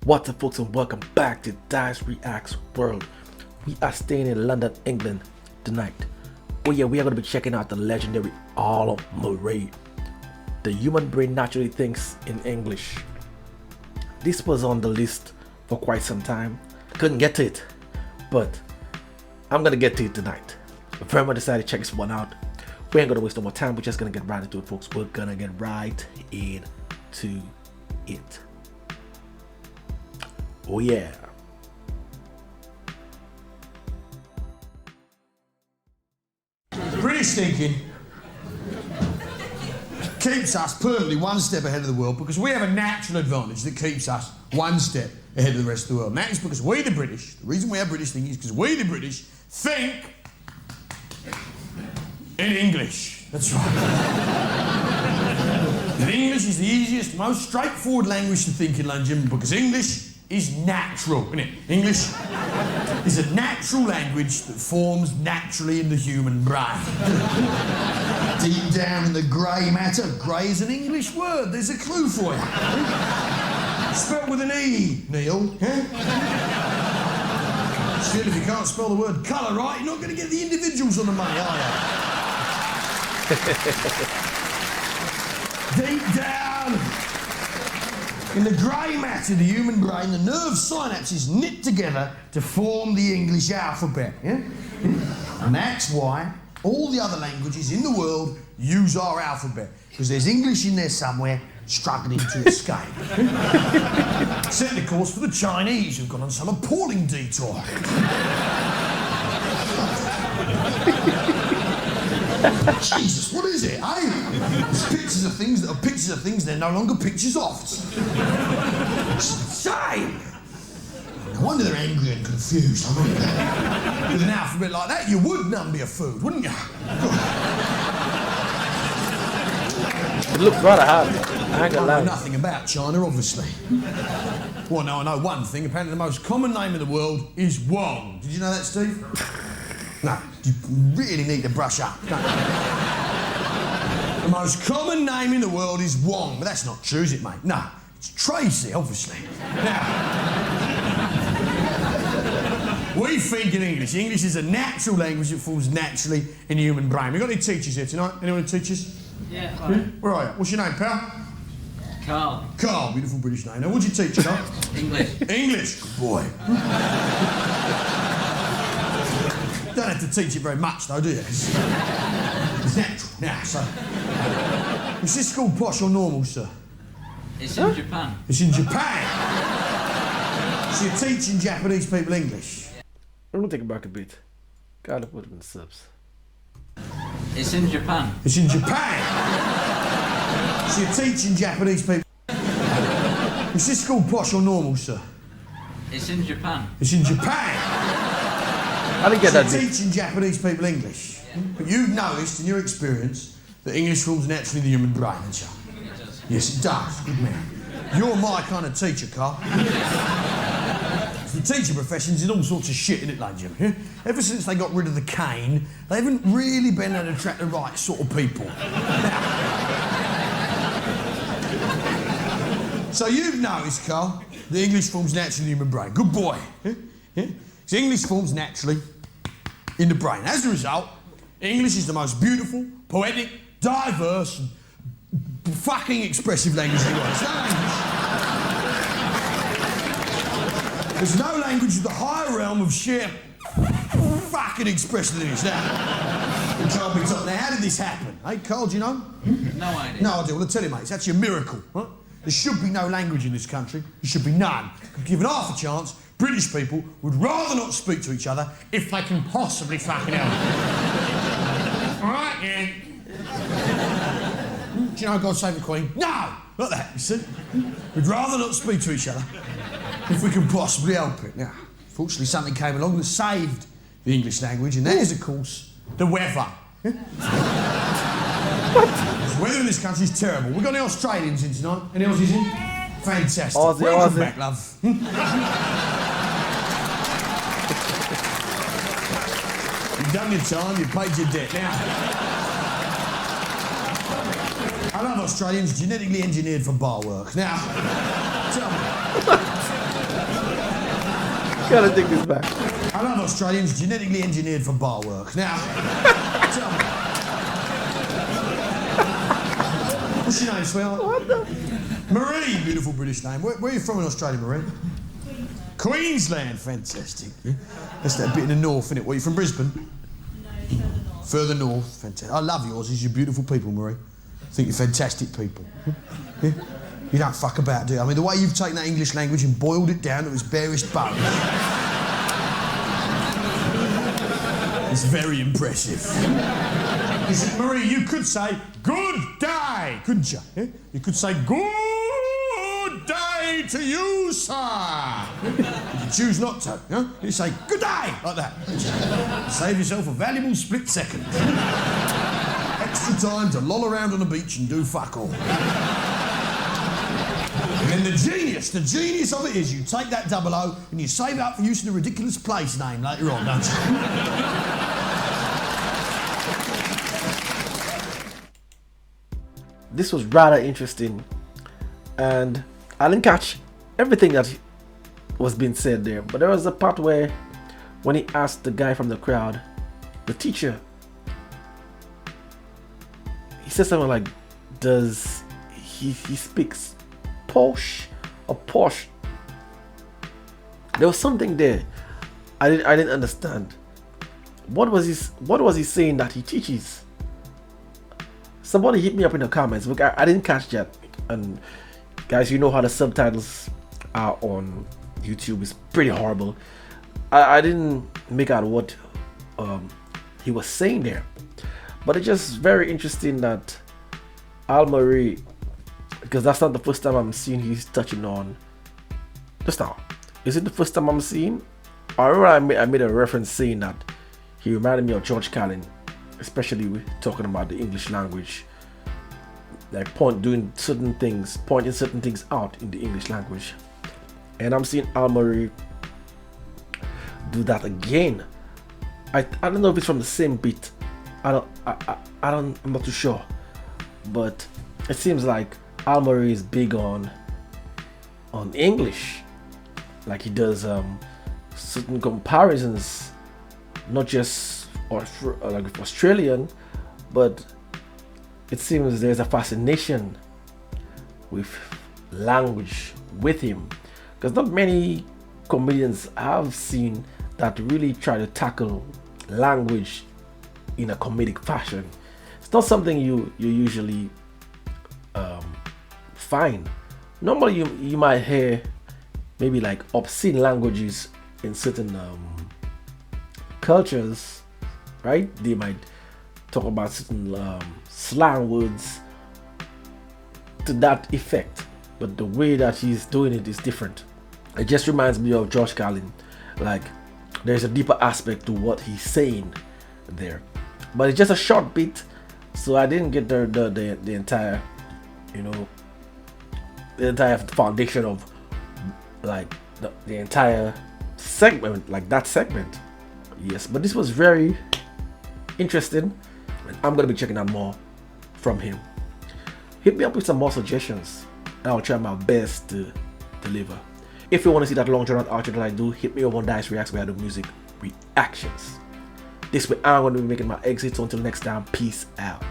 What's up, folks, and welcome back to Dyce Reacts World. We are staying in London, England tonight. Oh yeah, we are going to be checking out the legendary All of Murray. The human brain naturally thinks in English. This was on the list for quite some time. Couldn't get to it, but I'm going to get to it tonight. Very much decided to check this one out. We ain't going to waste no more time. We're just going to get right into it, folks. We're going to get right into it. Oh yeah. British thinking keeps us permanently one step ahead of the world because we have a natural advantage that keeps us one step ahead of the rest of the world. And that is because we the British, the reason we have British thinking is because we the British think in English. That's right. And English is the easiest, most straightforward language to think in London because English is natural, isn't it? English is a natural language that forms naturally in the human brain. Deep down in the grey matter, grey is an English word, there's a clue for you. Spelled with an E, Neil. Still, if you can't spell the word colour right, you're not going to get the individuals on the money, are you? Deep down in the grey matter of the human brain, the nerve synapses knit together to form the English alphabet, yeah? And that's why all the other languages in the world use our alphabet, because there's English in there somewhere struggling to escape. Except, of course, for the Chinese, who've gone on some appalling detour. Jesus, what is it, eh? There's pictures of things that are pictures of things they're no longer pictures of. Shame! No wonder they're angry and confused. I mean, with an alphabet like that, you would none be a food, wouldn't you? It looks rather hard. I ain't gonna I lie. know nothing about China, obviously. Well, no, I know one thing. Apparently the most common name in the world is Wong. Did you know that, Steve? No, you really need to brush up. Don't you? The most common name in the world is Wong, but that's not true, is it, mate? No, it's Tracy, obviously. Now, we think in English. English is a natural language that forms naturally in the human brain. We've got any teachers here tonight? Anyone who teaches? Yeah, Yeah? Where are you? What's your name, pal? Carl. Carl, beautiful British name. Now, what'd you teach, Carl? English. English, good boy. Don't have to teach it very much, though, do you? It's natural. Now, so... Is this school posh or normal, sir? It's in Japan. It's in Japan. So you're teaching Japanese people English? I'm gonna take it back a bit. Gotta put it in the subs. It's in Japan. It's in Japan. So you're teaching Japanese people... Is this school posh or normal, sir? It's in Japan. It's in Japan. I didn't get So that you're bit. teaching Japanese people English. But you've noticed in your experience that English forms naturally in the human brain, haven't you? It does. Yes, it does. Good man. You're my kind of teacher, Carl. The teaching profession's in all sorts of shit, isn't it, like Jim? Yeah? Ever since they got rid of the cane, they haven't really been able to attract the right sort of people. Now, so you've noticed, Carl, that English forms naturally in the human brain. Good boy. Yeah? Yeah? So English forms naturally in the brain. As a result, English is the most beautiful, poetic, diverse, fucking expressive language in the world. There's no language with the higher realm of sheer fucking expressiveness. Now, it can't be taught. Now, how did this happen? Hey, Carl, do you know? No idea. No idea. Well, I'll tell you, mate, it's actually a miracle. Right? There should be no language in this country. There should be none. Given half a chance, British people would rather not speak to each other if they can possibly fucking help it. All right, yeah. Do you know God Save the Queen? No! Not that, you see. We'd rather not speak to each other if we can possibly help it. Now, fortunately, something came along that saved the English language, and that is, of course, the weather. The weather in this country is terrible. We've got any Australians in tonight? Any Aussies in? Fantastic. Aussie, Welcome Aussie. back, love. You've done your time, you've paid your debt. Now, I love Australians genetically engineered for bar work. Now, tell me. Gotta take this back. I love Australians, genetically engineered for bar work. Now, tell me. What's your name, sweetheart? What the? Marie, beautiful British name. Where are you from in Australia, Marie? Queensland, fantastic. Yeah. That's that bit in the north, isn't it? What, are you from Brisbane? No, further north. Further north, fantastic. I love yours, you're beautiful people, Marie. I think you're fantastic people. Yeah? You don't fuck about, do you? I mean, the way you've taken that English language and boiled it down to its barest bones. It's very impressive. You see, Marie, you could say, good day, couldn't you? Yeah? You could say, good day to you, sir. You choose not to, yeah? You say, good day, like that. Save yourself a valuable split second. Extra time to loll around on the beach and do fuck all. And then the genius of it is you take that 00 and you save it up for use in a ridiculous place name later on, don't you? This was rather interesting, and I didn't catch everything that was being said there, but there was a part where when he asked the guy from the crowd, the teacher, he said something like, does he speaks posh or posh? There was something there I didn't understand. What was he saying that he teaches? Somebody hit me up in the comments. Look, I didn't catch that. And guys, you know how the subtitles are on YouTube. It's pretty horrible. I didn't make out what he was saying there, but it's just very interesting that Al Murray, because that's not the first time I'm seeing he's touching on. Just now, is it the first time I'm seeing? I remember I made a reference saying that he reminded me of George Carlin, especially with talking about the English language, like pointing certain things out in the English language. And I'm seeing Al Murray do that again. I don't know if it's from the same beat. I'm not too sure, but it seems like Al Murray is big on English, like he does certain comparisons, not just like Australian, but it seems there's a fascination with language with him, because not many comedians I've seen that really try to tackle language in a comedic fashion. It's not something you usually find. Normally you might hear maybe like obscene languages in certain cultures, right? They might talk about certain slang words to that effect, but the way that he's doing it is different. It just reminds me of George Carlin. Like, there's a deeper aspect to what he's saying there, but it's just a short bit, so I didn't get the entire, you know, the entire foundation of like the entire segment, like that segment. Yes, but this was very interesting, and I'm gonna be checking out more from him. Hit me up with some more suggestions, and I'll try my best to deliver. If you want to see that long drawn out outro that I do, hit me up on Dyce Reacts where I do music reactions. This way I'm going to be making my exit, so until next time, peace out.